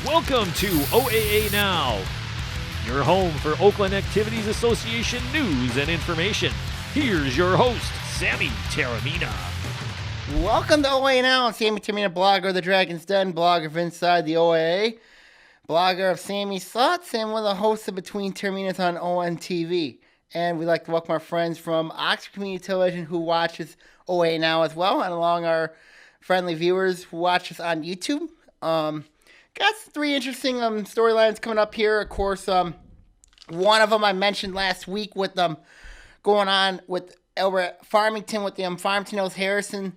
Welcome to OAA Now, your home for Oakland Activities Association news and information. Here's your host, Sammy Taramina. Welcome to OAA Now. I'm Sammy Taramina, blogger of the Dragon's Den, blogger of Inside the OAA, blogger of Sammy's Thoughts, and one of the hosts of Between Taraminas on ONTV. And we'd like to welcome our friends from Oxford Community Television who watch us OAA Now as well, and along our friendly viewers who watch us on YouTube. Got three interesting storylines coming up here. Of course, one of them I mentioned last week with them going on with over at Farmington with the Farmington Hills Harrison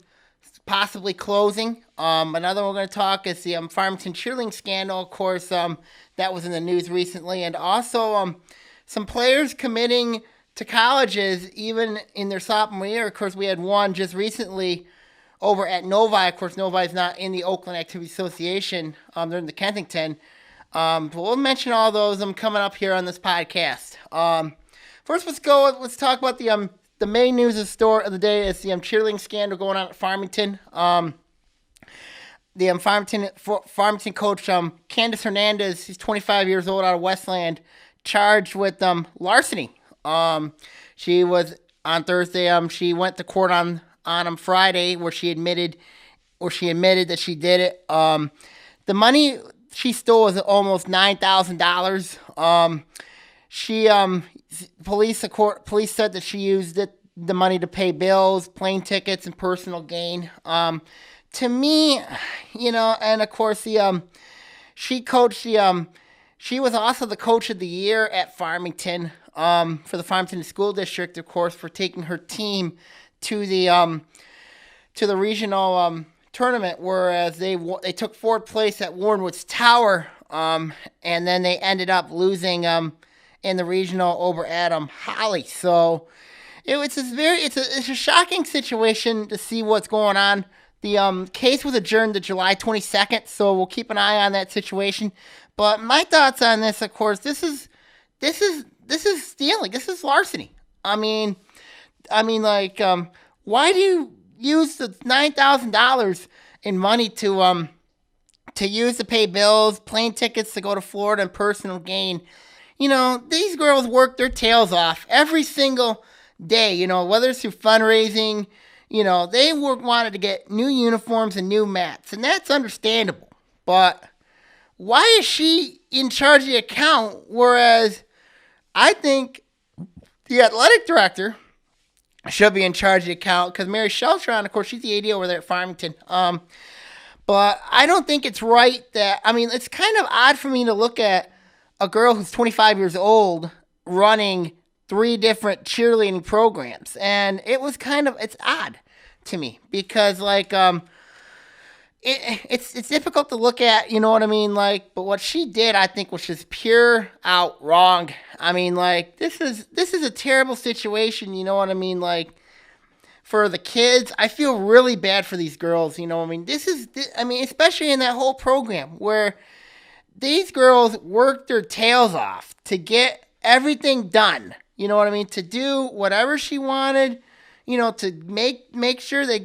possibly closing. Another one we're going to talk is the Farmington cheerleading scandal. Of course, that was in the news recently, and also some players committing to colleges even in their sophomore year. Of course, we had one just recently over at Novi. Of course, Novi is not in the Oakland Activity Association. They're in the Kensington. But we'll mention all those coming up here on this podcast. First, let's talk about the main news of the day is the cheerleading scandal going on at Farmington. The Farmington coach, Candace Hernandez, she's 25 years old out of Westland, charged with larceny. She was on Thursday. She went to court on Friday where she admitted that she did it. The money she stole was almost $9,000. Police said that she used the money to pay bills, plane tickets, and personal gain. To me, and of course she coached she was also the coach of the year at Farmington for the Farmington School District, of course, for taking her team to the regional tournament, whereas they took fourth place at Warrenwood's Tower, and then they ended up losing in the regional over Adam Holly. So it's a shocking situation to see what's going on. The case was adjourned to July 22nd, so we'll keep an eye on that situation. But my thoughts on this, of course, this is stealing. This is larceny. Why do you use the $9,000 in money to use to pay bills, plane tickets to go to Florida, and personal gain? These girls work their tails off every single day. Whether it's through fundraising, they wanted to get new uniforms and new mats, and that's understandable. But why is she in charge of the account? Whereas I think the athletic director should be in charge of the account, because Mary Sheltron, of course, she's the AD over there at Farmington. But I don't think it's right that, it's kind of odd for me to look at a girl who's 25 years old running three different cheerleading programs. And it's odd to me because, it's difficult to look at, but what she did, I think, was just pure out wrong. This is a terrible situation, for the kids. I feel really bad for these girls, especially in that whole program where these girls worked their tails off to get everything done, to do whatever she wanted, to make sure they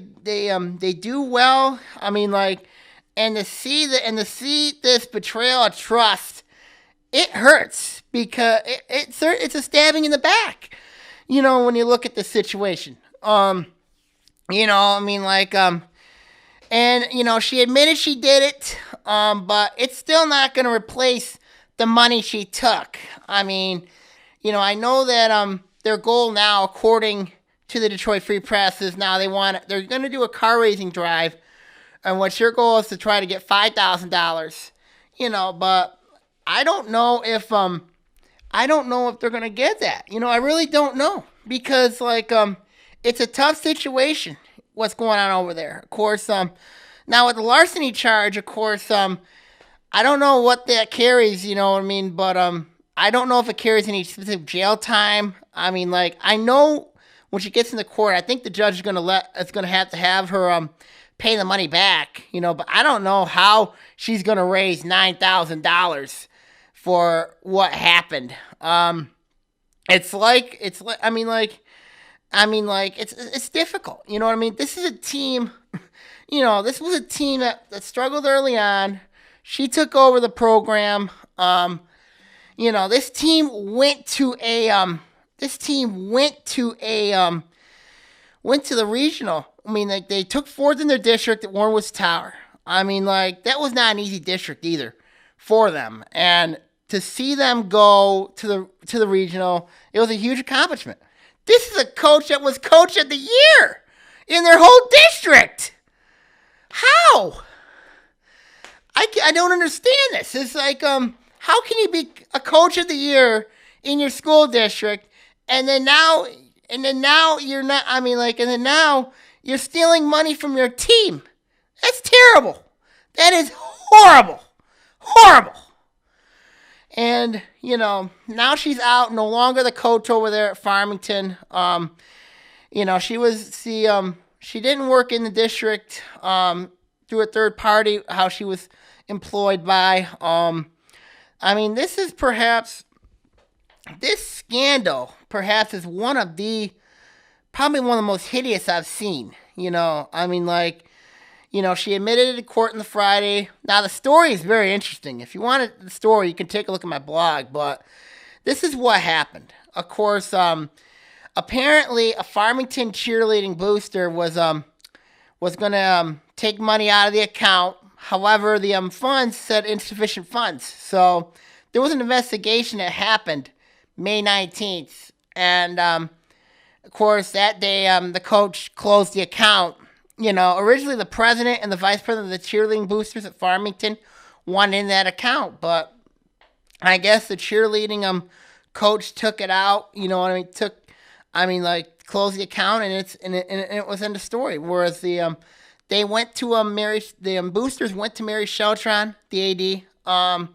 do well. And to see this betrayal of trust, it hurts because it's a stabbing in the back. When you look at the situation, and she admitted she did it, but it's still not going to replace the money she took. I know that their goal now, according to the Detroit Free Press, is now they're going to do a car raising drive, and what your goal is to try to get $5,000. But I don't know if they're going to get that. I really don't know, because it's a tough situation what's going on over there. Of course, now with the larceny charge, of course, I don't know what that carries, but I don't know if it carries any specific jail time. I know when she gets into court, I think the judge is going to have her pay the money back, but I don't know how she's going to raise $9,000 for what happened. It's difficult. This is a team, this was a team that struggled early on, She took over the program. This team went to the regional. I mean, like, they took fourth in their district at Warrenwood's Tower. I mean, like, that was not an easy district either for them. And to see them go to the regional, it was a huge accomplishment. This is a coach that was coach of the year in their whole district. How? I don't understand this. It's like, how can you be a coach of the year in your school district and then now you're not, I mean, like, and then now you're stealing money from your team? That's terrible. That is horrible. Horrible. And, now she's out, no longer the coach over there at Farmington. She didn't work in the district through a third party, how she was employed by. This scandal perhaps is probably one of the most hideous I've seen. She admitted it in court on the Friday. Now, the story is very interesting. If you want the story, you can take a look at my blog. But this is what happened. Of course, apparently a Farmington cheerleading booster was going to take money out of the account. However, the funds said insufficient funds. So there was an investigation that happened May 19th. And, of course, that day the coach closed the account. Originally the president and the vice president of the cheerleading boosters at Farmington wanted in that account. But I guess the cheerleading coach took it out. Closed the account, and it was in the story. Whereas the boosters went to Mary Sheltron, the AD, to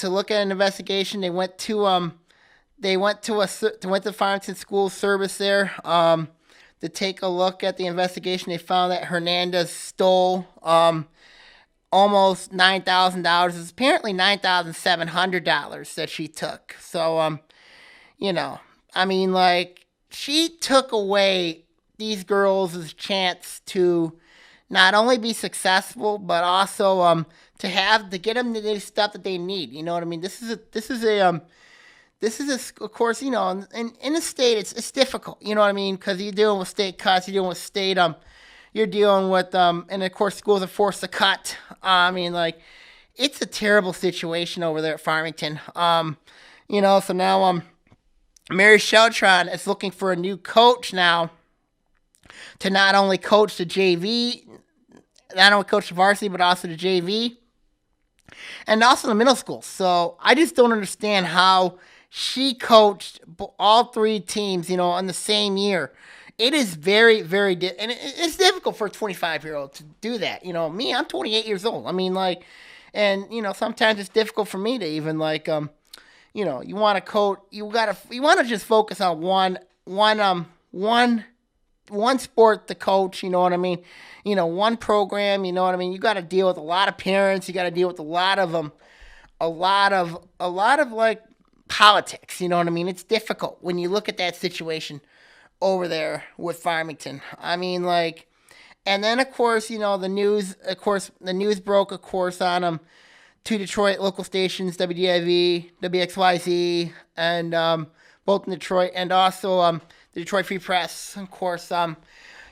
look at an investigation. They went to Farmington School Service there to take a look at the investigation. They found that Hernandez stole almost $9,000. It's apparently $9,700 that she took. So she took away these girls' chance to not only be successful, but also to get them the stuff that they need. You know what I mean? This is of course, in the state, it's difficult. You know what I mean? Because you're dealing with state cuts, you're dealing with state, you're dealing with, and of course, schools are forced to cut. It's a terrible situation over there at Farmington. So now, Mary Sheltron is looking for a new coach now to not only coach the JV, not only coach the varsity, but also the JV, and also the middle school. So I just don't understand how she coached all three teams, in the same year. It is very, very, and it's difficult for a 25-year-old to do that. Me, I'm 28 years old. Sometimes it's difficult for me to even you want to coach, you want to just focus on one sport to coach, you know what I mean? One program, you know what I mean? You got to deal with a lot of parents. You got to deal with a lot of politics, you know what I mean? It's difficult when you look at that situation over there with Farmington. And then of course, the news broke, of course, on two Detroit local stations, WDIV, WXYZ, and both in Detroit, and also the Detroit Free Press. Of course,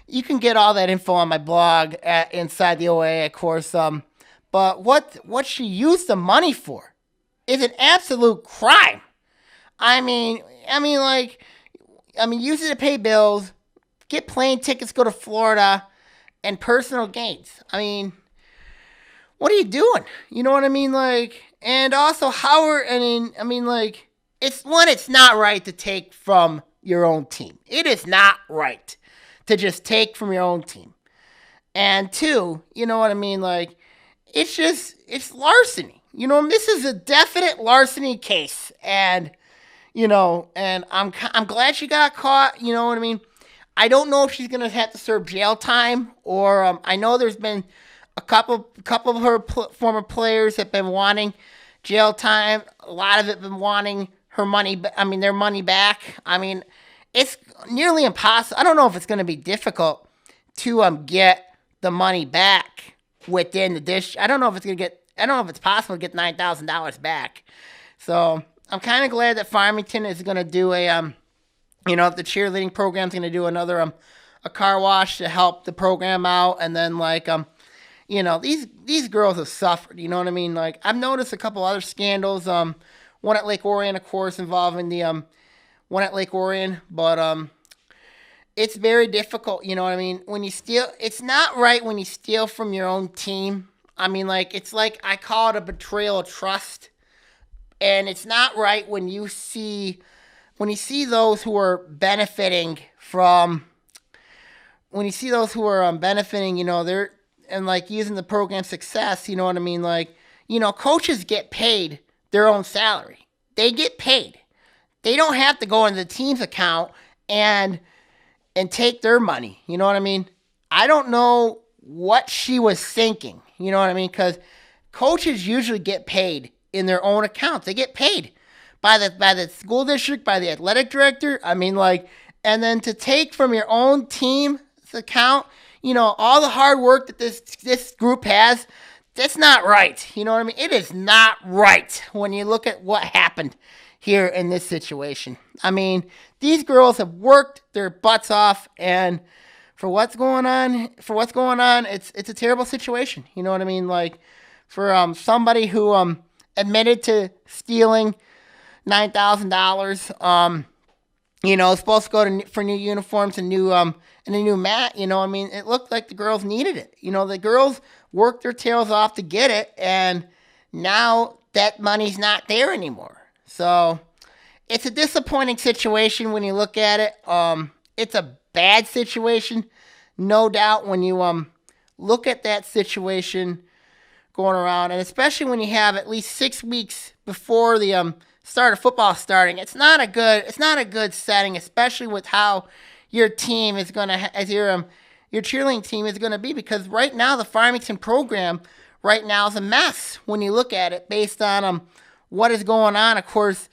you can get all that info on my blog at Inside the OAA, of course. But what she used the money for is an absolute crime. Use it to pay bills, get plane tickets, go to Florida, and personal gains. What are you doing? You know what I mean? And also it's not right to take from your own team. It is not right to just take from your own team. And two, you know what I mean? It's larceny. This is a definite larceny case. And, I'm glad she got caught. You know what I mean? I don't know if she's going to have to serve jail time, or I know there's been a couple of her former players have been wanting jail time. A lot of it been wanting their money back. It's nearly impossible. I don't know if it's going to be difficult to get the money back within the dish. I don't know if it's possible to get $9,000 back. So I'm kind of glad that Farmington is going to do if the cheerleading program's going to do another a car wash to help the program out, and then these girls have suffered. You know what I mean? Like, I've noticed a couple other scandals. One at Lake Orion, of course, involving the one at Lake Orion, but it's very difficult. You know what I mean? When you steal, it's not right when you steal from your own team. I mean, it's like I call it a betrayal of trust, and it's not right when you see those who are benefiting from. When you see those who are benefiting, they're and using the program's success. You know what I mean? Coaches get paid their own salary. They get paid. They don't have to go into the team's account and take their money. You know what I mean? I don't know what she was thinking. You know what I mean? Because coaches usually get paid in their own accounts. They get paid by the school district, by the athletic director. I mean, and then to take from your own team's account, all the hard work that this group has, that's not right. You know what I mean? It is not right when you look at what happened here in this situation. I mean, these girls have worked their butts off, and for what's going on, it's a terrible situation. You know what I mean? For somebody who admitted to stealing $9,000, supposed to go for new uniforms and a new mat. I mean, it looked like the girls needed it. The girls worked their tails off to get it, and now that money's not there anymore. So it's a disappointing situation when you look at it. It's a bad situation, no doubt, when you look at that situation going around, and especially when you have at least 6 weeks before the start of football starting. It's not a good setting, especially with how your team is going to, as your cheerleading team is going to be, because right now the Farmington program right now is a mess when you look at it based on what is going on. Of course,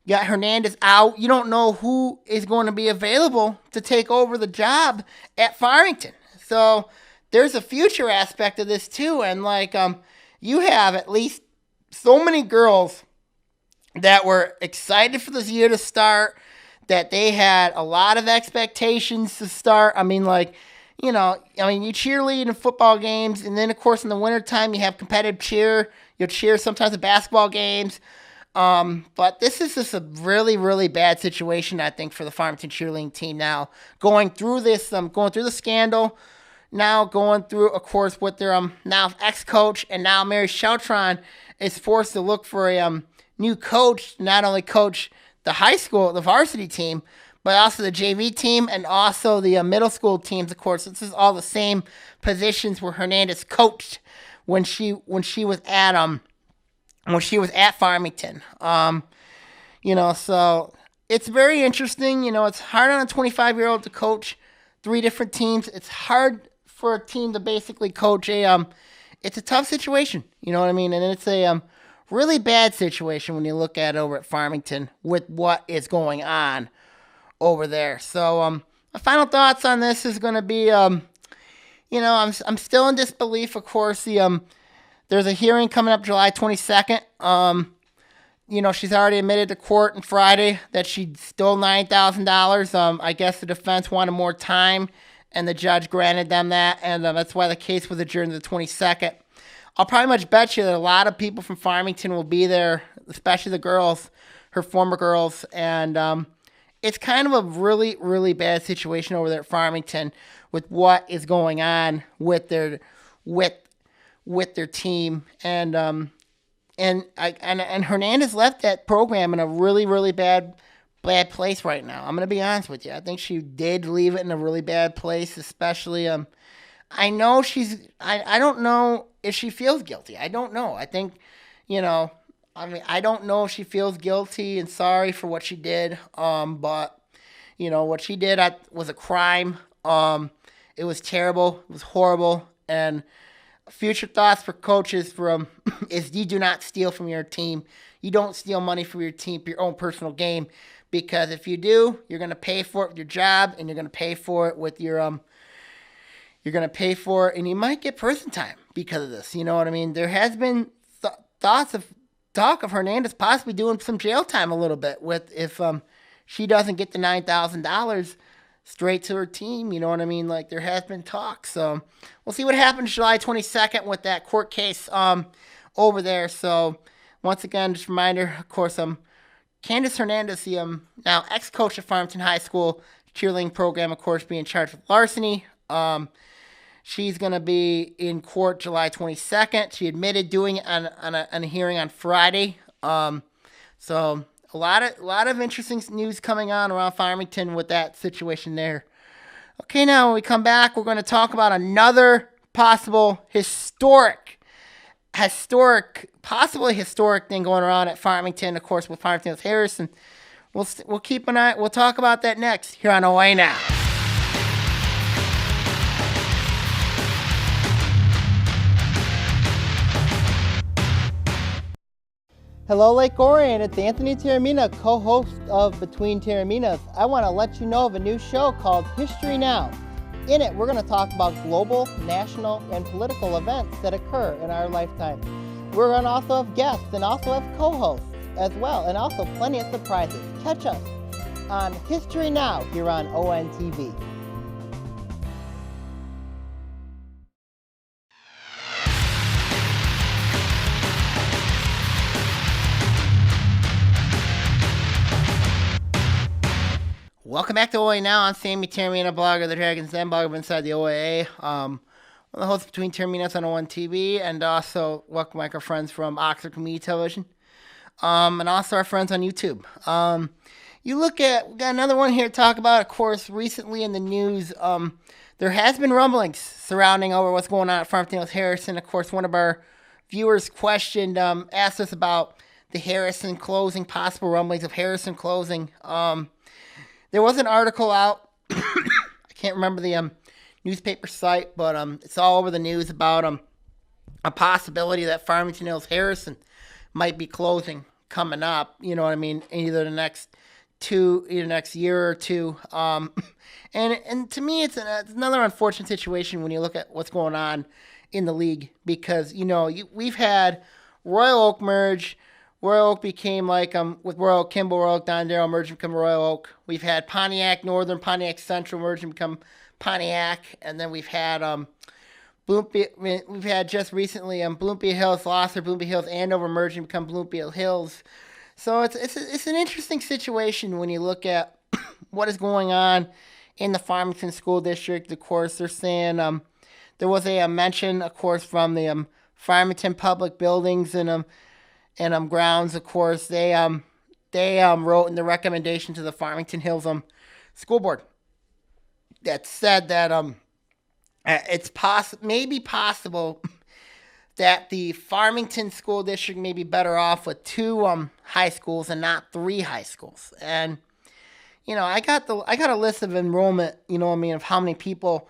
you got Hernandez out. You don't know who is going to be available to take over the job at Farmington. So there's a future aspect of this too, and you have at least so many girls that were excited for this year to start, that they had a lot of expectations to start. I mean, you cheerlead in football games, and then, of course, in the wintertime, you have competitive cheer. You'll cheer sometimes at basketball games. But this is just a really, really bad situation, I think, for the Farmington cheerleading team now. Going through this, going through the scandal, now going through, of course, with their now ex-coach, and now Mary Sheltron is forced to look for a new coach, not only coach the high school, the varsity team, but also the JV team and also the middle school teams. Of course, this is all the same positions where Hernandez coached when she was at Farmington. So it's very interesting. It's hard on a 25-year-old to coach 3 different teams. It's hard for a team to basically coach it's a tough situation. You know what I mean? And it's a really bad situation when you look at it over at Farmington with what is going on over there. So my final thoughts on this is going to be, I'm still in disbelief. Of course, there's a hearing coming up July 22nd. She's already admitted to court on Friday that she stole $9,000. I guess the defense wanted more time, and the judge granted them that, and that's why the case was adjourned to the 22nd. I'll probably much bet you that a lot of people from Farmington will be there, especially the girls, her former girls, and it's kind of a really, really bad situation over there at Farmington with what is going on with their team, and Hernandez left that program in a really, really bad place right now. I'm gonna be honest with you. I think she did leave it in a really bad place, especially I know I don't know if she feels guilty. I don't know. I think, I don't know if she feels guilty and sorry for what she did. But, what she did was a crime. It was terrible. It was horrible. And future thoughts for coaches is you do not steal from your team. You don't steal money from your team for your own personal game. Because if you do, you're going to pay for it with your job, and you're going to pay for it with your you're going to pay for it, and you might get prison time. because of this. You know what I mean? There has been talk of Hernandez possibly doing some jail time a little bit with if she doesn't get the $9,000 straight to her team. You know what I mean? Like, there has been talk. So we'll see what happens July 22nd with that court case over there. So once again, just a reminder, of course, Candace Hernandez, the now ex-coach at Farmington High School cheerleading program, of course, being charged with larceny. She's going to be in court July 22nd. She admitted doing it on a hearing on Friday. So a lot of interesting news coming on around Farmington with that situation there. Okay, now when we come back, we're going to talk about another possible possibly historic thing going around at Farmington, of course, with Farmington Harrison. We'll keep an eye. We'll talk about that next here on OAA Now. Hello, Lake Orion. It's Anthony Taormina, co-host of Between Taorminas. I want to let you know of a new show called History Now. In it, we're going to talk about global, national, and political events that occur in our lifetime. We're going to also have guests and also have co-hosts as well, and also plenty of surprises. Catch us on History Now here on ONTV. Welcome back to OAA Now. I'm Sammy Taormina, blogger of the Dragons Den, blogger of Inside the OAA. I'm the host Between Taorminas on ONTV, and also welcome our friends from Oxford Community Television, and also our friends on YouTube. We got another one here to talk about. Of course, recently in the news, there has been rumblings surrounding over what's going on at Farmington Harrison. Of course, one of our viewers asked us about the Harrison closing, possible rumblings of Harrison closing. There was an article out. I can't remember the newspaper site, but it's all over the news about a possibility that Farmington Hills Harrison might be closing coming up. You know what I mean? Either next year or two. And to me, it's another unfortunate situation when you look at what's going on in the league, because we've had Royal Oak merge. Royal Oak became with Royal Oak, Kimball, Royal Oak, Dondero merge and become Royal Oak. We've had Pontiac Northern, Pontiac Central merge and become Pontiac, and then we've had just recently Bloomfield Hills lost their Bloomfield Hills Andover merge and become Bloomfield Hills. So it's an interesting situation when you look at what is going on in the Farmington School District. Of course, they're saying there was a mention, of course, from the Farmington Public Buildings and grounds. Of course, they wrote in the recommendation to the Farmington Hills School Board that said that it's maybe possible that the Farmington School District may be better off with 2 high schools and not 3 high schools. And I got a list of enrollment, of how many people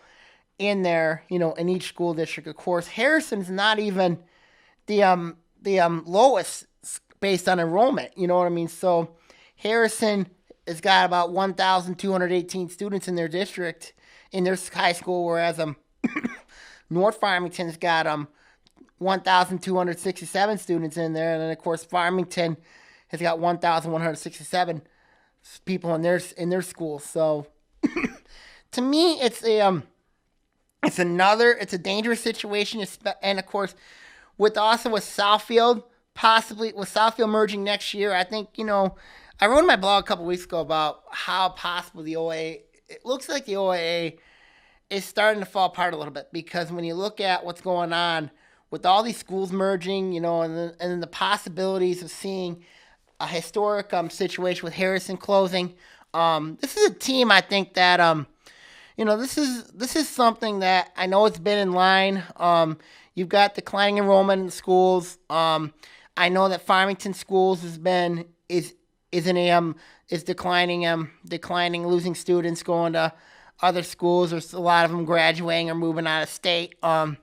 in there, in each school district. Of course, Harrison's not even the lowest based on enrollment, you know what I mean? So Harrison has got about 1,218 students in their district, in their high school, whereas North Farmington's got 1,267 students in there, and then of course Farmington has got 1,167 people in their school. So to me, it's a dangerous situation, and of course with Southfield. Possibly with Southfield merging next year, I think, I wrote in my blog a couple weeks ago about how possible the OAA, it looks like the OAA is starting to fall apart a little bit, because when you look at what's going on with all these schools merging, and then the possibilities of seeing a historic situation with Harrison closing, this is a team I think that, this is something that I know it's been in line. You've got declining enrollment in the schools. I know that Farmington Schools is declining, losing students, going to other schools. There's a lot of them graduating or moving out of state. And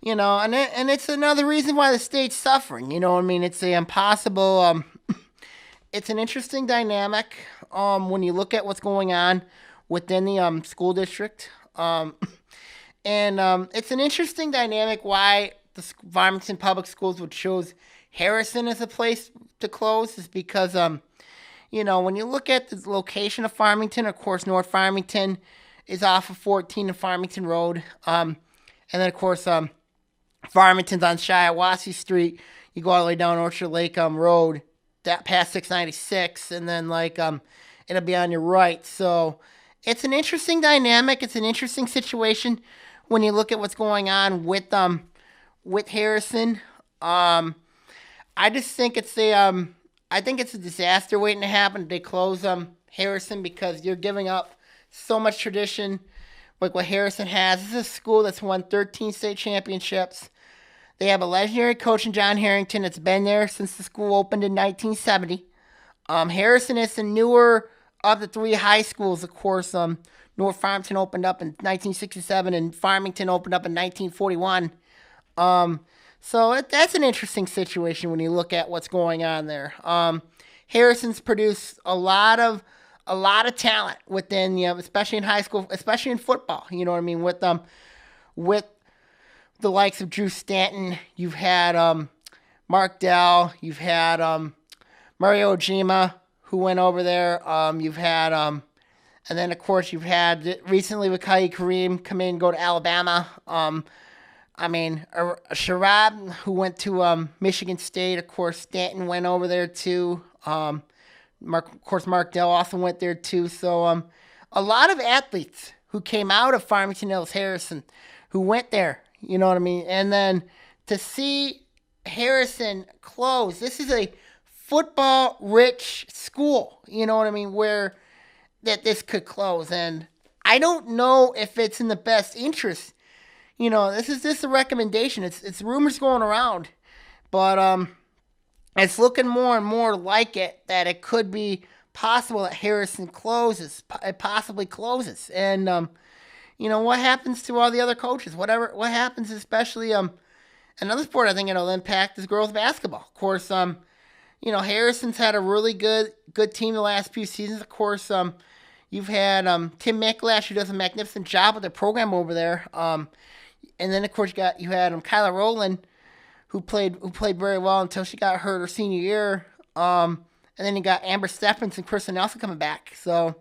it's another reason why the state's suffering. You know what I mean? It's impossible. It's an interesting dynamic when you look at what's going on within the school district. And it's an interesting dynamic why the Farmington Public Schools would choose Harrison as a place to close is because, when you look at the location of Farmington, of course, North Farmington is off of 14 and Farmington Road. And then, of course, Farmington's on Shiawassee Street. You go all the way down Orchard Lake Road, that past 696, and then, it'll be on your right. So it's an interesting dynamic. It's an interesting situation when you look at what's going on with Harrison. I just think it's a disaster waiting to happen if they close Harrison, because you're giving up so much tradition like what Harrison has. This is a school that's won 13 state championships. They have a legendary coach in John Harrington that's been there since the school opened in 1970. Harrison is the newer of the three high schools. Of course, North Farmington opened up in 1967 and Farmington opened up in 1941. So that's an interesting situation when you look at what's going on there. Harrison's produced a lot of talent within, especially in high school, especially in football. You know what I mean? With the likes of Drew Stanton, you've had Mark Dell, you've had Mario Ojima, who went over there. You've had, and then of course you've had recently with Kareem come in and go to Alabama. Sharab, who went to Michigan State. Of course, Stanton went over there too. Mark Dell also went there too. So a lot of athletes who came out of Farmington Hills Harrison who went there. You know what I mean? And then to see Harrison close, this is a football-rich school. You know what I mean? Where that this could close. And I don't know if it's in the best interest. This is just a recommendation. It's rumors going around, but it's looking more and more like it that it could be possible that Harrison closes. It possibly closes, and what happens to all the other coaches? What happens, especially another sport I think it'll impact is girls basketball. Of course, Harrison's had a really good team the last few seasons. Of course, you've had Tim Micklash, who does a magnificent job with the program over there. And then, of course, you had Kyla Rowland, who played very well until she got hurt her senior year. And then you got Amber Stephens and Kristen Nelson coming back. So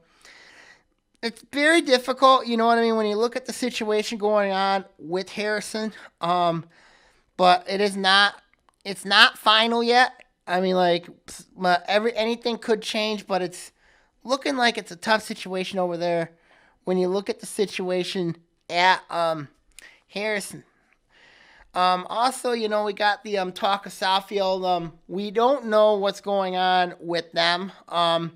it's very difficult, you know what I mean, when you look at the situation going on with Harrison. But it's not final yet. I mean, anything could change, but it's looking like it's a tough situation over there when you look at the situation at Harrison. Also, we got the talk of Southfield. We don't know what's going on with them. I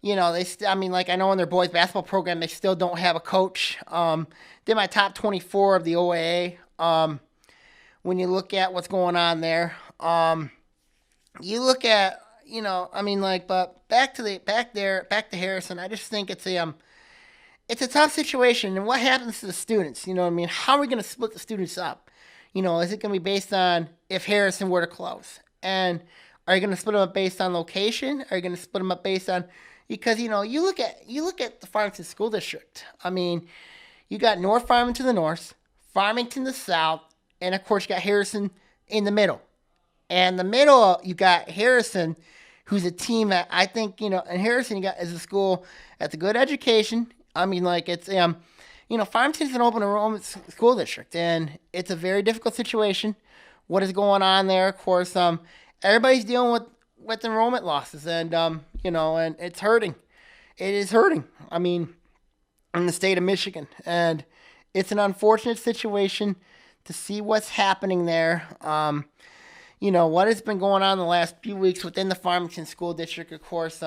know in their boys basketball program, they still don't have a coach. They're my top 24 of the OAA. When you look at what's going on there, you look at, but back to Harrison, I just think it's a tough situation. And what happens to the students? You know what I mean? How are we going to split the students up? Is it going to be based on if Harrison were to close? And are you going to split them up based on location? Are you going to split them up based on, because, you look at the Farmington School District. I mean, you got North Farmington to the north, Farmington to the south, and of course you got Harrison in the middle. And the middle, you got Harrison, who's a team that I think, and Harrison you got is a school that's a good education. I mean, it's Farmington's an open enrollment school district, and it's a very difficult situation. What is going on there? Of course, everybody's dealing with enrollment losses, and and it's hurting. It is hurting. I mean, in the state of Michigan, and it's an unfortunate situation to see what's happening there. What has been going on the last few weeks within the Farmington School District. Of course,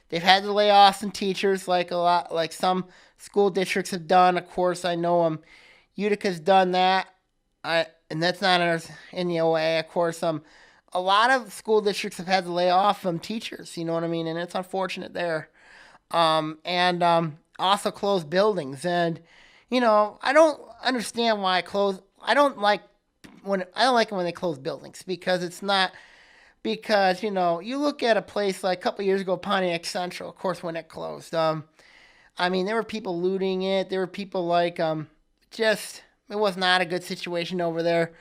they've had to lay off some teachers, like some school districts have done. Of course, I know Utica's done that, and that's not in the OA. Of course, a lot of school districts have had to lay off teachers. You know what I mean, and it's unfortunate there. And also close buildings, and I don't understand why I don't like it when they close buildings, because it's not. Because, you look at a place like a couple years ago, Pontiac Central, of course, when it closed. There were people looting it. There were people just was not a good situation over there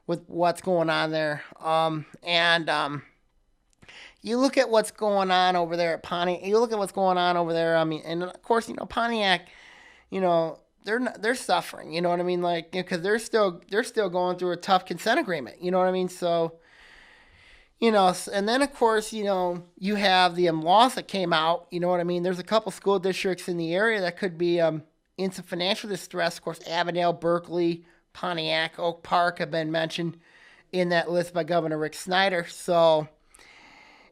with what's going on there. You look at what's going on over there at Pontiac. You look at what's going on over there. I mean, and of course, Pontiac, they're suffering. You know what I mean? Like, because they're still going through a tough consent agreement. You know what I mean? So, and then of course, you have the laws that came out. You know what I mean? There's a couple school districts in the area that could be in some financial distress. Of course, Avondale, Berkeley, Pontiac, Oak Park have been mentioned in that list by Governor Rick Snyder. So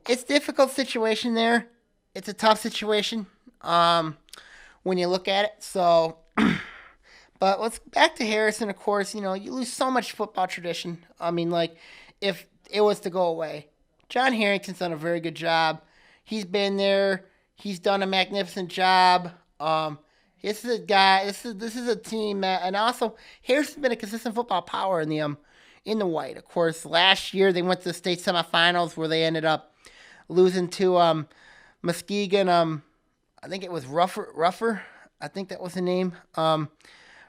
it's a difficult situation there. It's a tough situation when you look at it. So, but let's back to Harrison. Of course, you lose so much football tradition. I mean, like, if it was to go away, John Harrington's done a very good job. He's been there. He's done a magnificent job. This is a guy. This is a team that, and also Harrison's been a consistent football power in the white. Of course, last year they went to the state semifinals where they ended up losing to Muskegon. I think it was Ruffer. I think that was the name.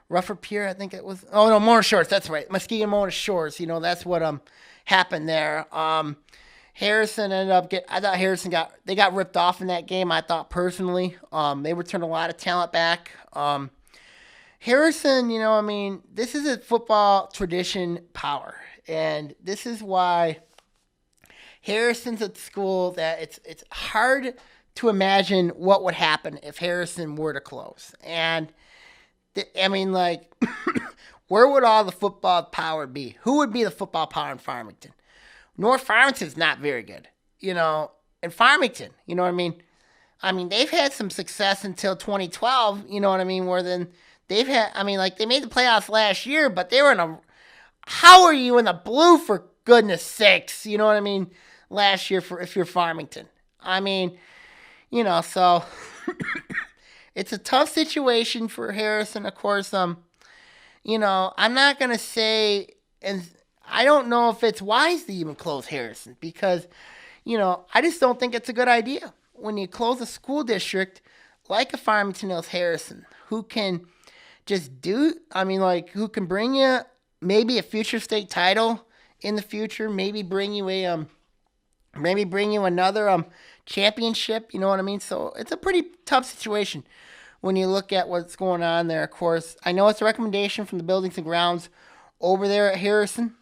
Ruffer Pier. I think it was. Oh no, Mona Shores. That's right. Muskegon Mona Shores. That's what happened there. Harrison ended up I thought Harrison got ripped off in that game. I thought personally, they returned a lot of talent back. Harrison, this is a football tradition power, and this is why Harrison's a school that it's hard to imagine what would happen if Harrison were to close. And where would all the football power be? Who would be the football power in Farmington? North Farmington's not very good, in Farmington, you know what I mean? I mean, they've had some success until 2012, you know what I mean, where then they've had, they made the playoffs last year, but they were how are you in the blue, for goodness sakes, you know what I mean, last year if you're Farmington? So it's a tough situation for Harrison, of course. I'm not going to say, and I don't know if it's wise to even close Harrison because, I just don't think it's a good idea when you close a school district like a Farmington Hills Harrison, who can just who can bring you maybe a future state title in the future, maybe bring you another championship, you know what I mean? So it's a pretty tough situation when you look at what's going on there. Of course, I know it's a recommendation from the Buildings and Grounds over there at Harrison.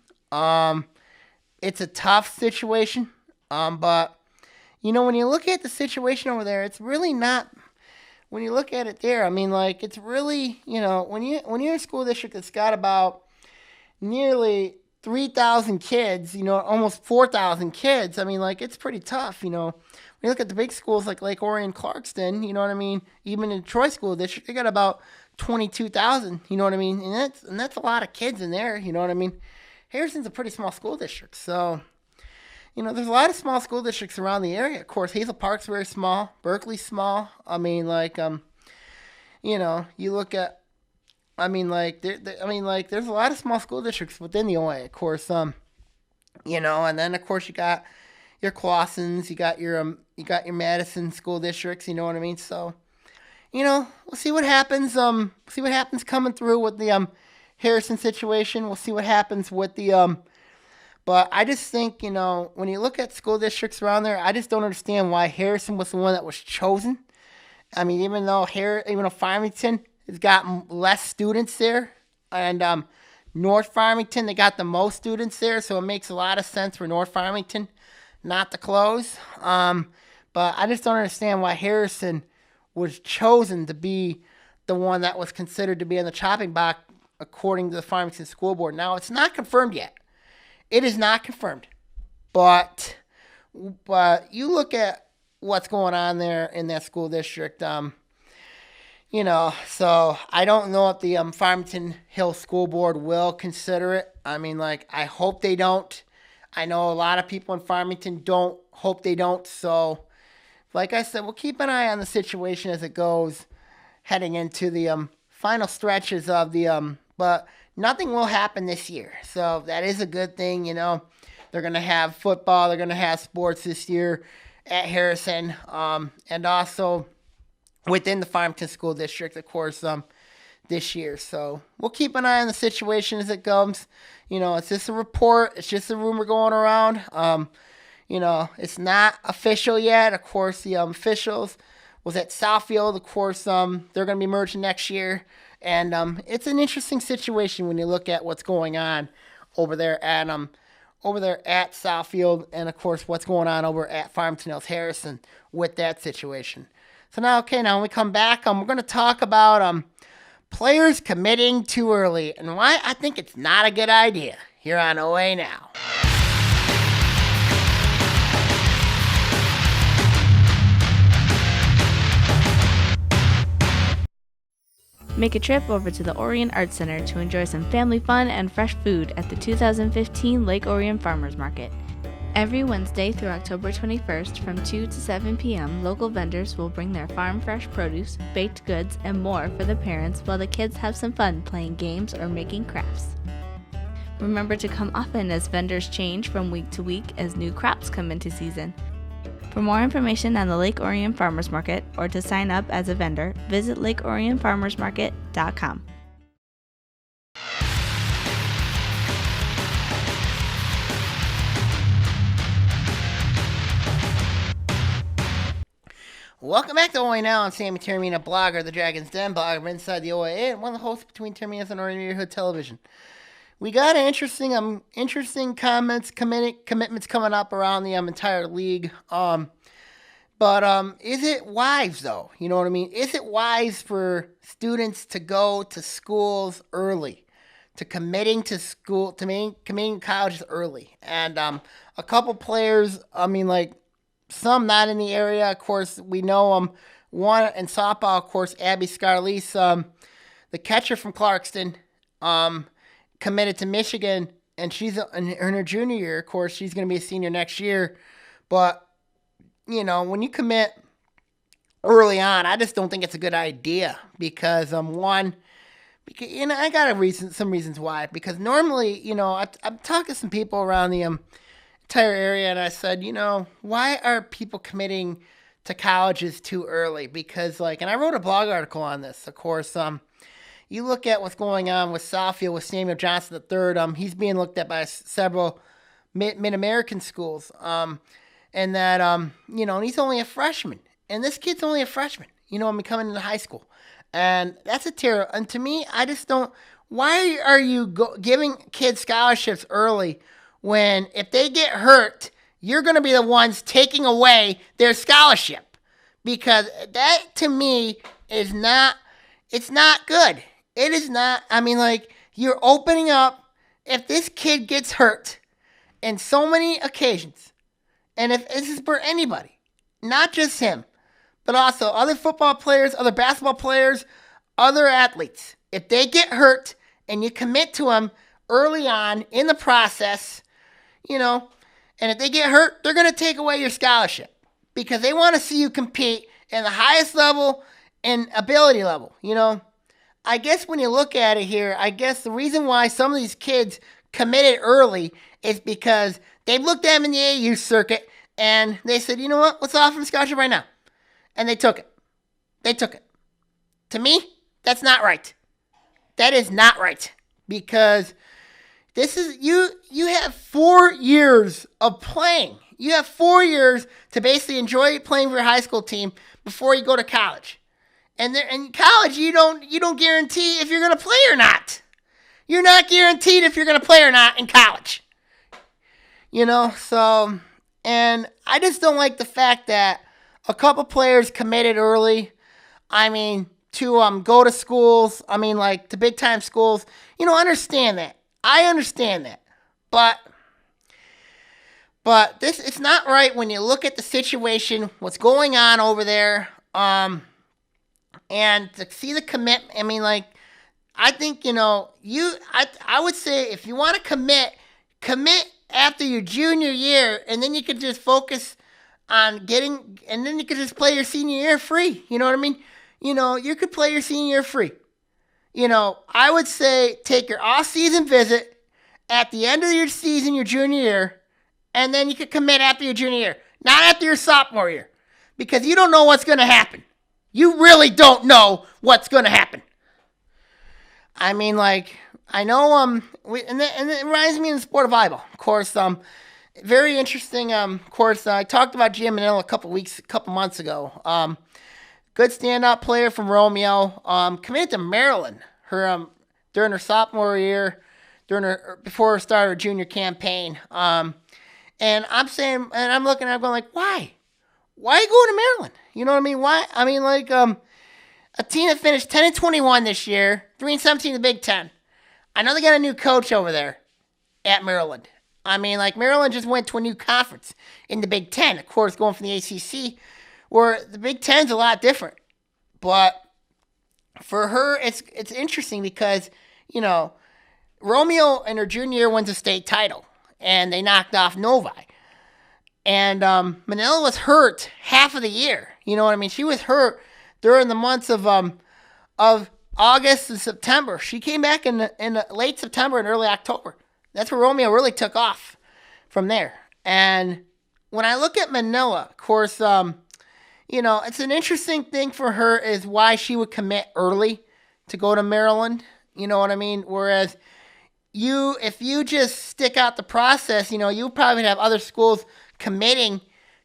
It's a tough situation, but when you look at the situation over there, it's really not. When you look at it there, it's really, when you're a school district that's got about nearly 3,000 kids, almost 4,000 kids. It's pretty tough. When you look at the big schools like Lake Orion, Clarkston, you know what I mean. Even in Troy School District, they got about 22,000. You know what I mean, and that's a lot of kids in there. You know what I mean. Harrison's a pretty small school district, so, there's a lot of small school districts around the area. Of course, Hazel Park's very small. Berkeley's small. You look at, there's a lot of small school districts within the OA, of course, and then, of course, you got your Clawsons, you got your Madison school districts, you know what I mean? So, we'll see what happens. See what happens coming through with the, Harrison situation. We'll see what happens with the but I just think, when you look at school districts around there, I just don't understand why Harrison was the one that was chosen. Even though Farmington has got less students there, and North Farmington, they got the most students there, so it makes a lot of sense for North Farmington not to close. But I just don't understand why Harrison was chosen to be the one that was considered to be on the chopping block according to the Farmington School Board. Now, it's not confirmed yet. It is not confirmed. But you look at what's going on there in that school district, so I don't know if the Farmington Hills School Board will consider it. I hope they don't. I know a lot of people in Farmington hope they don't. So, like I said, we'll keep an eye on the situation as it goes heading into the final stretches of the but nothing will happen this year. So that is a good thing, They're going to have football. They're going to have sports this year at Harrison. And also within the Farmington School District, of course, this year. So we'll keep an eye on the situation as it comes. It's just a report. It's just a rumor going around. It's not official yet. Of course, the officials was at Southfield. Of course, they're going to be merging next year. And it's an interesting situation when you look at what's going on over there at Southfield, and of course what's going on over at Farmington Hills Harrison with that situation. So now when we come back, we're going to talk about players committing too early and why I think it's not a good idea here on OA Now. Make a trip over to the Orion Arts Center to enjoy some family fun and fresh food at the 2015 Lake Orion Farmers Market. Every Wednesday through October 21st from 2 to 7 p.m., local vendors will bring their farm fresh produce, baked goods, and more for the parents while the kids have some fun playing games or making crafts. Remember to come often as vendors change from week to week as new crops come into season. For more information on the Lake Orion Farmers Market or to sign up as a vendor, visit lakeorionfarmersmarket.com. Welcome back to OA Now. I'm Sammy Termina, blogger, the Dragon's Den, blogger inside the OAA, and one of the hosts between Termina's and Orion Neighborhood Television. We got an interesting commitments coming up around the entire league. But is it wise though? You know what I mean? Is it wise for students to go to schools early, to committing to colleges early? And a couple players, some not in the area. Of course, we know one in softball. Of course, Abby Scarlese, the catcher from Clarkston, committed to Michigan, and she's in her junior year. Of course, she's going to be a senior next year. But, when you commit early on, I just don't think it's a good idea because, I got some reasons why. Because normally, I'm talking to some people around the entire area, and I said, why are people committing to colleges too early? Because, and I wrote a blog article on this, of course. You look at what's going on with Southfield with Samuel Johnson III. He's being looked at by several Mid-American schools. And that, and he's only a freshman. And this kid's only a freshman, coming into high school. And that's a terror. And to me, I just don't. Why are you giving kids scholarships early when if they get hurt, you're going to be the ones taking away their scholarship? Because that, to me, it's not good. It is not. You're opening up. If this kid gets hurt in so many occasions, and if this is for anybody, not just him, but also other football players, other basketball players, other athletes, if they get hurt and you commit to them early on in the process, and if they get hurt, they're going to take away your scholarship because they want to see you compete in the highest level and ability level, I guess when you look at it here, I guess the reason why some of these kids committed early is because they looked at them in the AAU circuit and they said, you know what, let's offer them scholarship right now. And they took it. To me, that's not right. That is not right. Because this is, you have 4 years of playing. You have 4 years to basically enjoy playing for your high school team before you go to college. And in college, you don't guarantee if you're going to play or not. You're not guaranteed if you're going to play or not in college. So, and I just don't like the fact that a couple players committed early. To go to schools. To big time schools. Understand that. I understand that. But it's not right when you look at the situation, what's going on over there. And to see the commitment, I think, I would say if you want to commit after your junior year, and then you could just focus on and then you could just play your senior year free. You know what I mean? You could play your senior year free. I would say take your off-season visit at the end of your season, your junior year, and then you could commit after your junior year, not after your sophomore year, because you don't know what's going to happen. You really don't know what's going to happen. I mean, like, I know, and it reminds me of the sport of volleyball. Of course, very interesting. Of course, I talked about Gia Manila a couple months ago. Good standout player from Romeo. Committed to Maryland. During her sophomore year, before her start of her junior campaign. And I'm looking at her going like, why? Why are you going to Maryland? You know what I mean? Why? I mean, like, a team that finished 10-21 this year, 3-17 in the Big Ten. I know they got a new coach over there at Maryland. I mean, like, Maryland just went to a new conference in the Big Ten, of course, going from the ACC, where the Big Ten's a lot different. But for her, it's interesting because, you know, Romeo in her junior year wins a state title, and they knocked off Novi. And Manila was hurt half of the year. You know what I mean? She was hurt during the months of August and September. She came back in late September and early October. That's where Romeo really took off from there. And when I look at Manila, of course, you know, it's an interesting thing for her is why she would commit early to go to Maryland. You know what I mean? Whereas if you just stick out the process, you know, you probably have other schools committing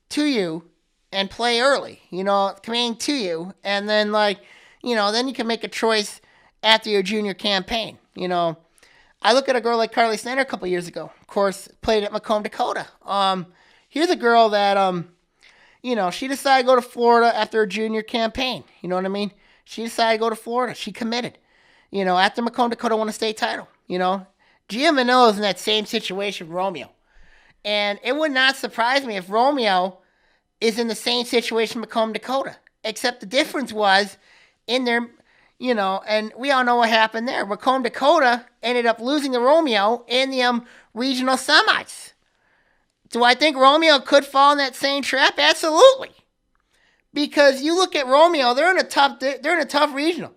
to you and play early, you know, committing to you. And then, like, you know, then you can make a choice after your junior campaign. You know, I look at a girl like Carly Snyder a couple years ago, of course, played at Macomb, Dakota. Here's a girl that, you know, she decided to go to Florida after her junior campaign. You know what I mean? She decided to go to Florida. She committed. You know, after Macomb, Dakota won a state title, you know. Gia Manila's in that same situation with Romeo. And it would not surprise me if Romeo is in the same situation with Macomb, Dakota. Except the difference was in their, you know, and we all know what happened there. Macomb, Dakota ended up losing to Romeo in the regional semis. Do I think Romeo could fall in that same trap? Absolutely. Because you look at Romeo, they're in a tough regional.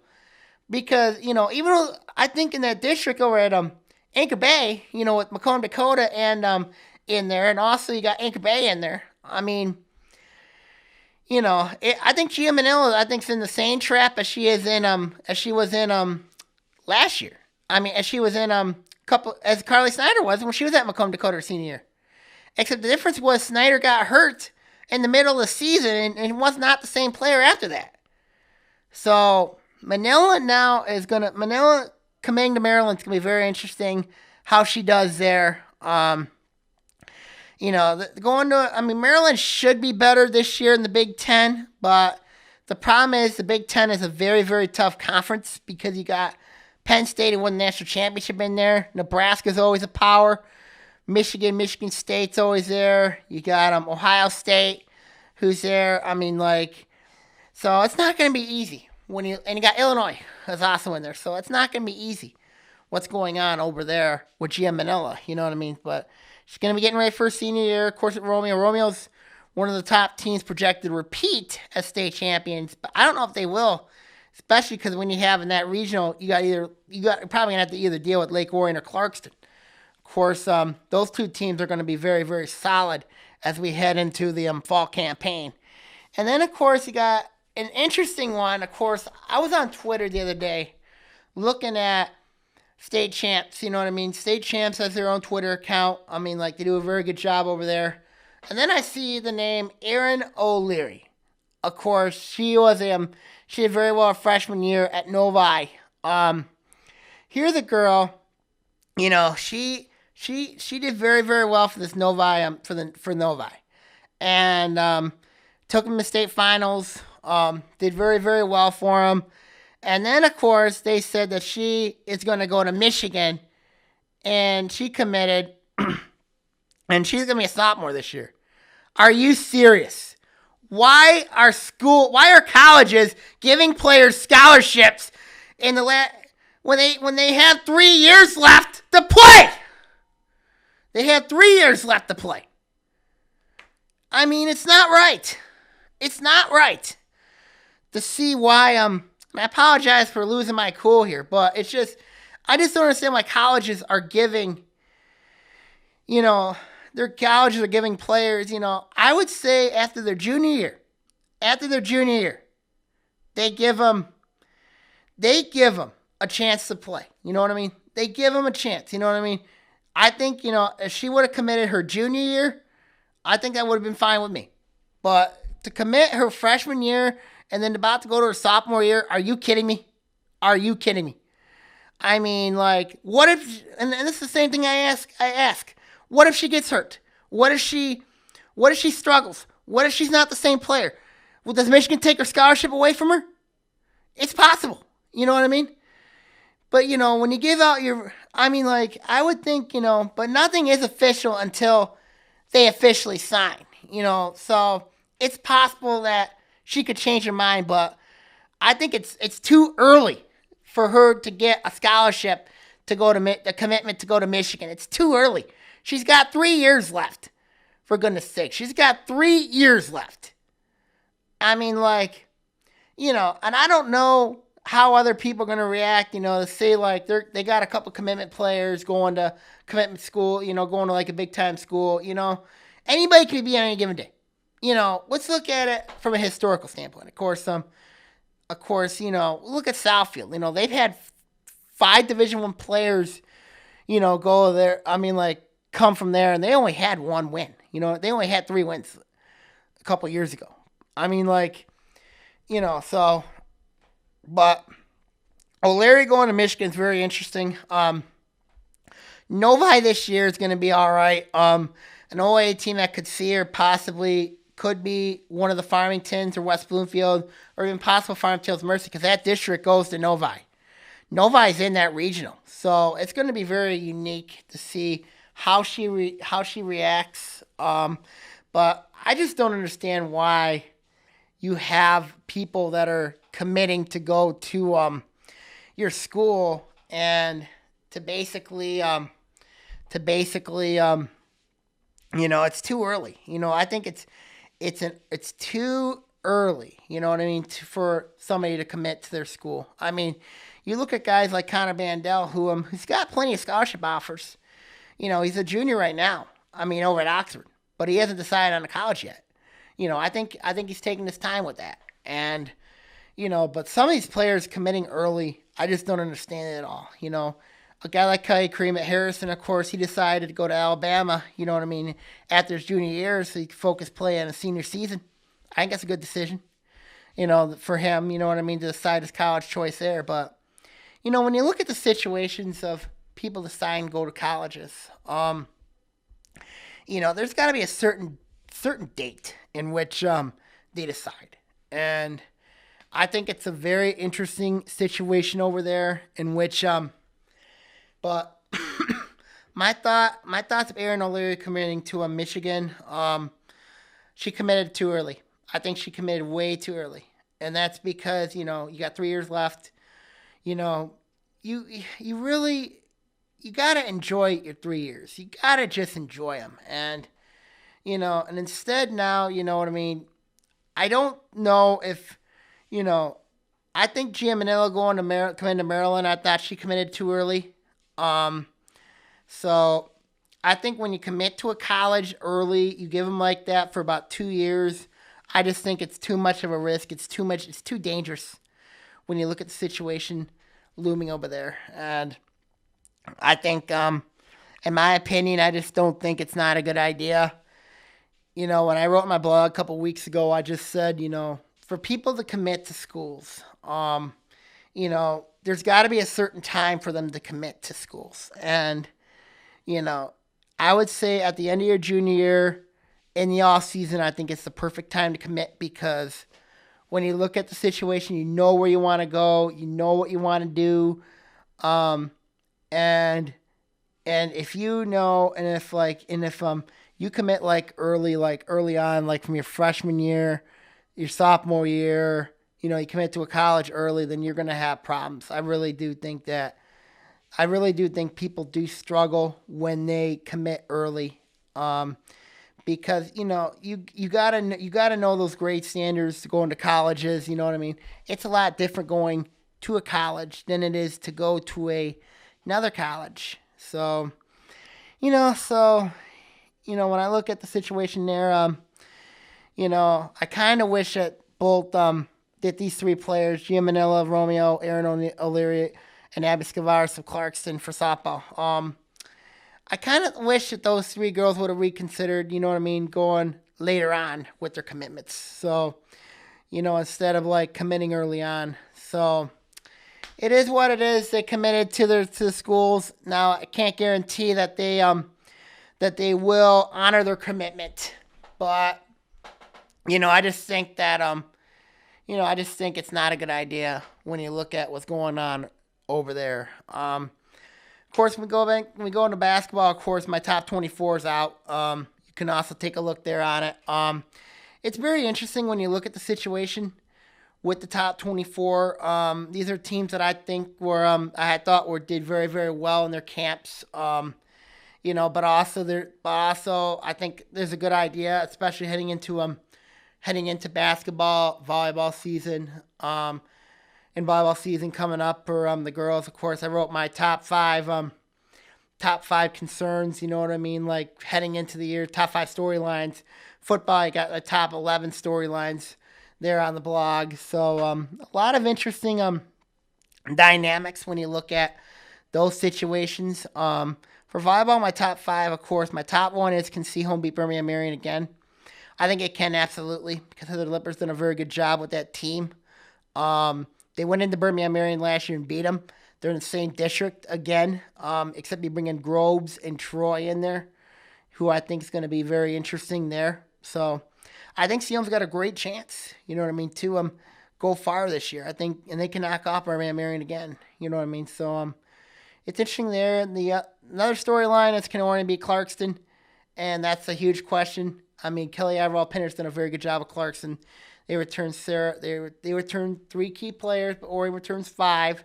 Because, you know, even though I think in that district over at Anchor Bay, you know, with Macomb, Dakota and in there, and also you got Anchor Bay in there. I mean, you know, I think Gia Manila, I think, is in the same trap as she was in last year. I mean, as she was in as Carly Snyder was when she was at Macomb, Dakota her senior year. Except the difference was Snyder got hurt in the middle of the season and was not the same player after that. So Manila committing to Maryland is gonna be very interesting how she does there. You know, Maryland should be better this year in the Big Ten, but the problem is the Big Ten is a very, very tough conference because you got Penn State who won the national championship in there. Nebraska's always a power. Michigan State's always there. You got Ohio State who's there. I mean, like, so it's not going to be easy. And you got Illinois that's also in there. So it's not going to be easy what's going on over there with Gia Manila. You know what I mean? But she's going to be getting ready for her senior year. Of course, at Romeo. Romeo's one of the top teams projected to repeat as state champions. But I don't know if they will, especially because when you have in that regional, you're probably going to have to either deal with Lake Orion or Clarkston. Of course, those two teams are going to be very, very solid as we head into the fall campaign. And then, of course, you got an interesting one. Of course, I was on Twitter the other day looking at state champs. You know what I mean? State champs has their own Twitter account. I mean, like, they do a very good job over there. And then I see the name Erin O'Leary. Of course, she did very well her freshman year at Novi. Here's a girl, you know, she did very, very well for this Novi, for Novi. And took them to state finals, did very, very well for them. And then, of course, they said that she is going to go to Michigan, and she committed, and she's going to be a sophomore this year. Are you serious? Why are colleges giving players scholarships in when they have 3 years left to play? They have 3 years left to play. I mean, it's not right. It's not right to see why I apologize for losing my cool here, but it's just I just don't understand why colleges are giving, you know, their colleges are giving players, you know, I would say after their junior year, they give them a chance to play. You know what I mean? They give them a chance. You know what I mean? I think, if she would have committed her junior year, I think that would have been fine with me. But to commit her freshman year and then about to go to her sophomore year, are you kidding me? Are you kidding me? I mean, like, what if, and this is the same thing I ask, what if she gets hurt? What if she struggles? What if she's not the same player? Well, does Michigan take her scholarship away from her? It's possible. You know what I mean? But, when you give out I would think, but nothing is official until they officially sign, so it's possible that she could change her mind, but I think it's too early for her to get a scholarship to go to the commitment to go to Michigan. It's too early. She's got 3 years left, for goodness sake. She's got 3 years left. And I don't know how other people are going to react, to say like they got a couple commitment players going to commitment school, going to like a big time school, anybody could be on any given day. Let's look at it from a historical standpoint. Of course, look at Southfield. They've had 5 Division I players, go there. Come from there, and they only had 1 win. They only had 3 wins a couple years ago. But O'Leary going to Michigan is very interesting. Novi this year is going to be all right. An OAA team that could see her possibly could be one of the Farmingtons or West Bloomfield or even possible Farmington's Mercy, because that district goes to Novi. Novi's in that regional. So it's going to be very unique to see how she reacts. But I just don't understand why you have people that are committing to go to your school and to basically it's too early. I think it's too early, for somebody to commit to their school. You look at guys like Connor Bandel, who's got plenty of scholarship offers. He's a junior right now. Over at Oxford, but he hasn't decided on a college yet. I think he's taking his time with that. And, but some of these players committing early, I just don't understand it at all. A guy like Kai Kareem at Harrison, of course, he decided to go to Alabama, after his junior year so he could focus play on his senior season. I think that's a good decision, for him, to decide his college choice there. But, when you look at the situations of people decide to go to colleges, there's got to be a certain date in which they decide. And I think it's a very interesting situation over there in which but my thoughts of Erin O'Leary committing to Michigan, she committed too early. I think she committed way too early. And that's because, you got 3 years left. You got to enjoy your 3 years. You got to just enjoy them. And, and instead now, I don't know if, I think Gia Manila coming to Maryland, I thought she committed too early. So I think when you commit to a college early, you give them like that for about 2 years. I just think it's too much of a risk. It's too dangerous when you look at the situation looming over there. And I think, in my opinion, I just don't think it's not a good idea. When I wrote my blog a couple weeks ago, I just said, for people to commit to schools, there's got to be a certain time for them to commit to schools. And, I would say at the end of your junior year, in the off season, I think it's the perfect time to commit, because when you look at the situation, you know where you want to go, you know what you want to do. And if you commit early on, from your freshman year, your sophomore year, you commit to a college early, then you're going to have problems. I really do think people do struggle when they commit early. Because, you gotta know those grade standards to go into colleges. You know what I mean? It's a lot different going to a college than it is to go to another college. So, when I look at the situation there, I kind of wish that both, that these 3 players, Gia Manila, Romeo, Erin O'Leary, and Abby Scavaris of Clarkston for softball. I kind of wish that those 3 girls would have reconsidered, going later on with their commitments. So, instead of like committing early on. So it is what it is. They committed to the schools. Now I can't guarantee that they will honor their commitment, but I just think that I just think it's not a good idea when you look at what's going on over there. Of course, when we go into basketball, of course, my top 24 is out. You can also take a look there on it. It's very interesting when you look at the situation with the top 24. These are teams that I think I thought did very, very well in their camps. But also I think there's a good idea, especially heading into basketball, volleyball season, and volleyball season coming up for the girls. Of course, I wrote my top five concerns. You know what I mean? Like heading into the year, top 5 storylines. Football, I got the top 11 storylines there on the blog. So a lot of interesting dynamics when you look at those situations. For volleyball, my top 5, of course, my top 1 is can Seaholm beat Birmingham Marion again. I think it can, absolutely, because Heather Lipper's done a very good job with that team. They went into Birmingham Marion last year and beat them. They're in the same district again, except you bring in Groves and Troy in there, who I think is going to be very interesting there. So I think Seaholm's got a great chance, to go far this year. I think, and they can knock off Birmingham Marion again, So it's interesting there. Another storyline is can Orion beat Clarkston, and that's a huge question. Kelly Averall-Pinner's done a very good job of Clarkston. They returned 3 key players, but Orion returns 5.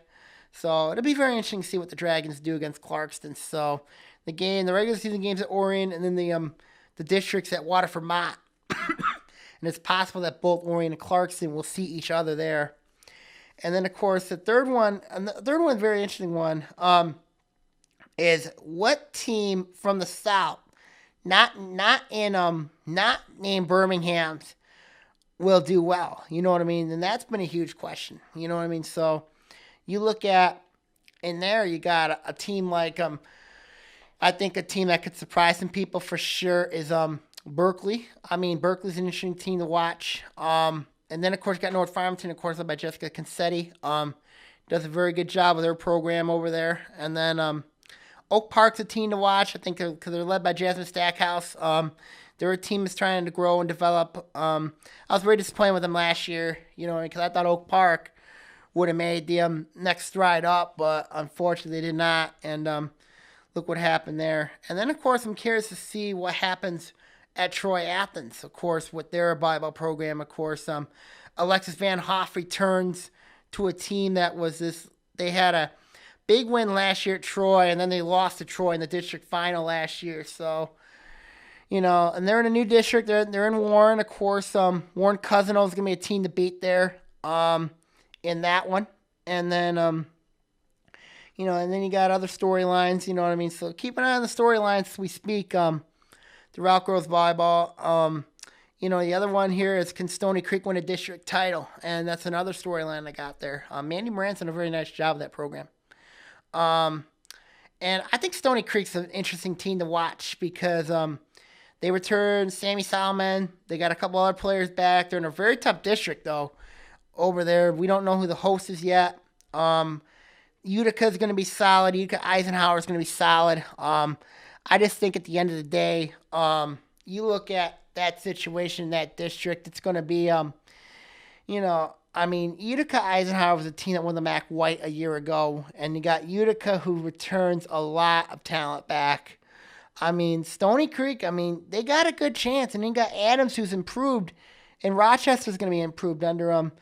So it'll be very interesting to see what the Dragons do against Clarkston. So the regular season games at Orion, and then the districts at Waterford Mott. And it's possible that both Orion and Clarkston will see each other there. And then, of course, the third one, very interesting one, is what team from the South, not named Birmingham's, will do well. You know what I mean? And that's been a huge question. You know what I mean? So you look at in there, you got a team like I think a team that could surprise some people for sure is Berkeley. Berkeley's an interesting team to watch. And then, of course, you got North Farmington, of course, led by Jessica Concetti. Does a very good job with their program over there. And then Oak Park's a team to watch, I think, because they're led by Jasmine Stackhouse. They're a team that's trying to grow and develop. I was very disappointed with them last year, because I thought Oak Park would have made the next stride up, but unfortunately they did not. And look what happened there. And then, of course, I'm curious to see what happens at Troy Athens, of course, with their volleyball program. Of course, Alexis Van Hoff returns to a team that they had a big win last year at Troy, and then they lost to Troy in the district final last year. So, and they're in a new district. They're in Warren, of course. Warren Cousino is going to be a team to beat there in that one. And then, and then you got other storylines, you know what I mean? So keep an eye on the storylines as we speak. Throughout girls volleyball. The other one here is can Stony Creek win a district title? And that's another storyline I got there. Mandy Moran's done a very nice job of that program. And I think Stony Creek's an interesting team to watch because they returned Sammy Solomon. They got a couple other players back. They're in a very tough district, though, over there. We don't know who the host is yet. Utica is going to be solid. Utica Eisenhower is going to be solid. I just think at the end of the day, you look at that situation, that district, it's going to be, Utica Eisenhower was a team that won the MAC White a year ago, and you got Utica who returns a lot of talent back. Stony Creek, they got a good chance, and then you got Adams who's improved, and Rochester's going to be improved under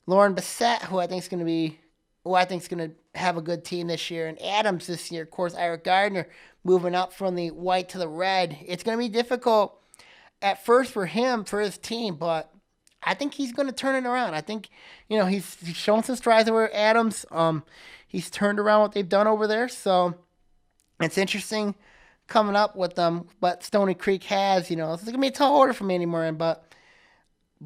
Lauren Bassett, who I think is going to have a good team this year, and Adams this year, of course, Ira Gardner moving up from the white to the red. It's going to be difficult at first for his team, but I think he's going to turn it around. I think, he's shown some strides over Adams. He's turned around what they've done over there, so it's interesting coming up with what Stony Creek has. It's going to be a tall order for Mandy Moran, but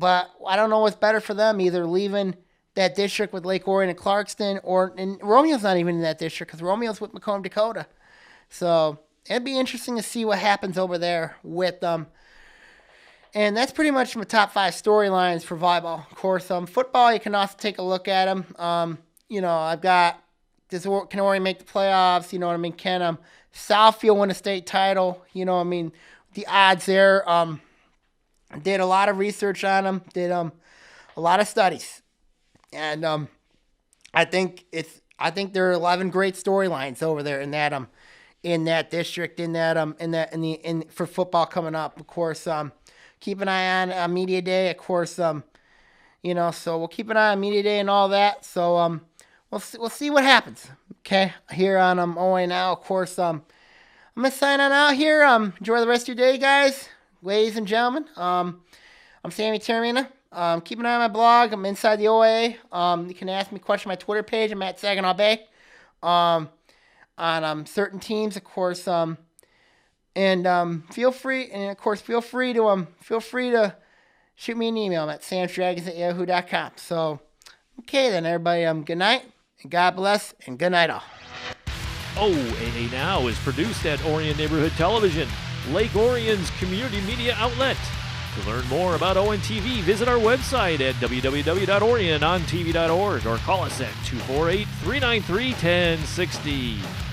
I don't know what's better for them, either leaving that district with Lake Orion and Clarkston, and Romeo's not even in that district because Romeo's with Macomb, Dakota. So it'd be interesting to see what happens over there with them. And that's pretty much my top 5 storylines for volleyball. Of course, football, you can also take a look at them. I've got, can Orion make the playoffs? You know what I mean? Can Southfield win a state title? You know what I mean? The odds there. Did a lot of research on them. Did a lot of studies. And I think there are 11 great storylines over there in that district, for football coming up. Of course, keep an eye on media day. Of course, so we'll keep an eye on media day and all that. So we'll see what happens. Okay, here on OAA Now. Of course, I'm gonna sign on out here. Enjoy the rest of your day, guys, ladies and gentlemen. I'm Sammy Termina. Keep an eye on my blog. I'm inside the OAA. You can ask me questions on my Twitter page. I'm at Saginaw Bay. On certain teams, of course. Feel free to shoot me an email. I'm at samsdragons@yahoo.com. So, okay then, everybody. Good night, and God bless, and good night all. OAA Now is produced at Orion Neighborhood Television, Lake Orion's community media outlet. To learn more about ONTV, visit our website at www.orionontv.org or call us at 248-393-1060.